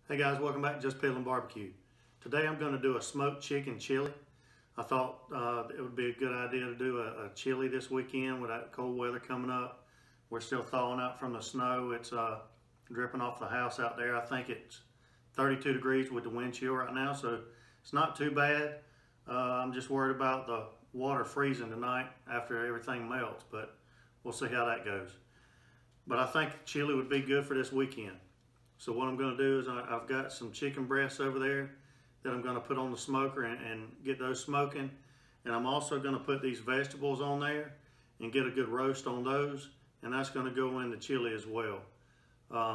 Hey guys, welcome back to Just Peeling Barbecue. Today I'm going to do a smoked chicken chili. I thought it would be a good idea to do a chili this weekend with that cold weather coming up. We're still thawing out from the snow. It's dripping off the house out there. I think it's 32 degrees with the wind chill right now, so it's not too bad. I'm just worried about the water freezing tonight after everything melts, but we'll see how that goes. But I think chili would be good for this weekend. So what I'm going to do is I've got some chicken breasts over there that I'm going to put on the smoker and get those smoking. And I'm also going to put these vegetables on there and get a good roast on those. And that's going to go in the chili as well.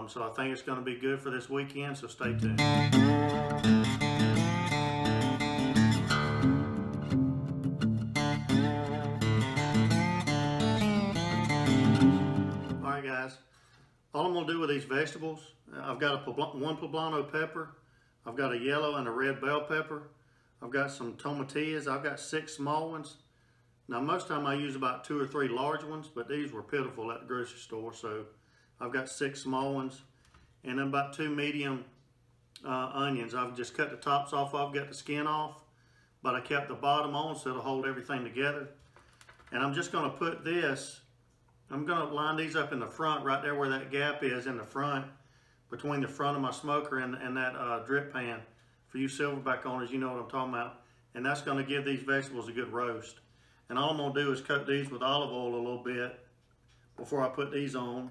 So I think it's going to be good for this weekend, so stay tuned. Alright guys, all I'm going to do with these vegetables, I've got one poblano pepper, I've got a yellow and a red bell pepper, I've got some tomatillos, I've got 6 small ones. Now most time I use about 2 or 3 large ones, but these were pitiful at the grocery store, so I've got 6 small ones. And then about 2 medium onions. I've just cut the tops off, I've got the skin off, but I kept the bottom on so it'll hold everything together. And I'm just going to put this, I'm going to line these up in the front, right there where that gap is in the front, between the front of my smoker and that drip pan. For you silverback owners, you know what I'm talking about. And that's going to give these vegetables a good roast. And all I'm going to do is coat these with olive oil a little bit before I put these on.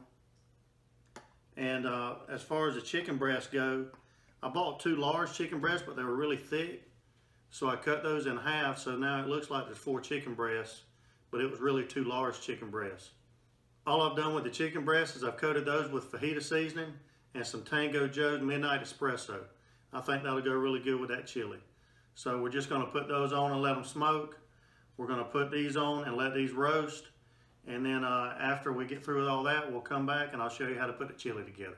And as far as the chicken breasts go, I bought 2 large chicken breasts, but they were really thick. So I cut those in half, so now it looks like there's 4 chicken breasts, but it was really 2 large chicken breasts. All I've done with the chicken breasts is I've coated those with fajita seasoning and some Tango Joe's Midnight Espresso. I think that'll go really good with that chili. So we're just going to put those on and let them smoke. We're going to put these on and let these roast. And then after we get through with all that, we'll come back and I'll show you how to put the chili together.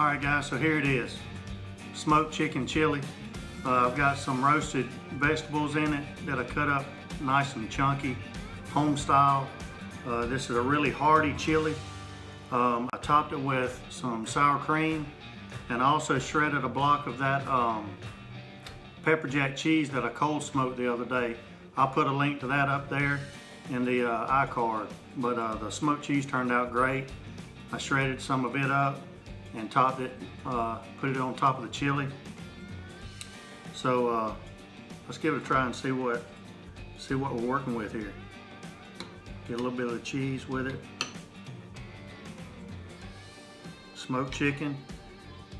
Alright guys, so here it is. Smoked chicken chili. I've got some roasted vegetables in it that I cut up nice and chunky, home style. This is a really hearty chili. I topped it with some sour cream and I also shredded a block of that pepper jack cheese that I cold smoked the other day. I'll put a link to that up there in the iCard. But the smoked cheese turned out great. I shredded some of it up and topped it, put it on top of the chili. So let's give it a try and see what we're working with here. Get a little bit of the cheese with it. Smoked chicken.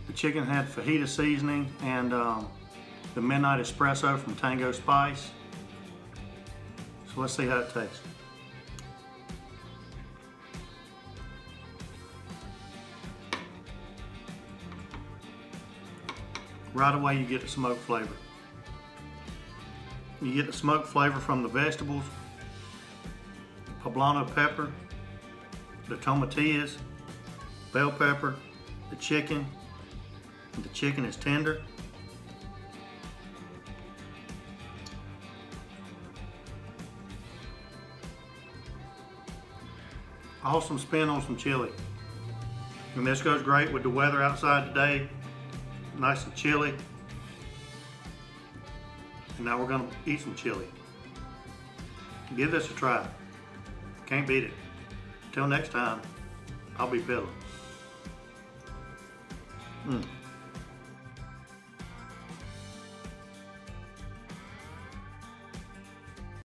The chicken had fajita seasoning and the midnight espresso from Tango Spice. So let's see how it tastes. Right away you get the smoked flavor. You get the smoked flavor from the vegetables, poblano pepper, the tomatillos, bell pepper, the chicken. The chicken is tender. Awesome spin on some chili. And this goes great with the weather outside today. Nice and chilly. And now we're gonna eat some chili. Give this a try. Can't beat it. Till next time, I'll be Bill.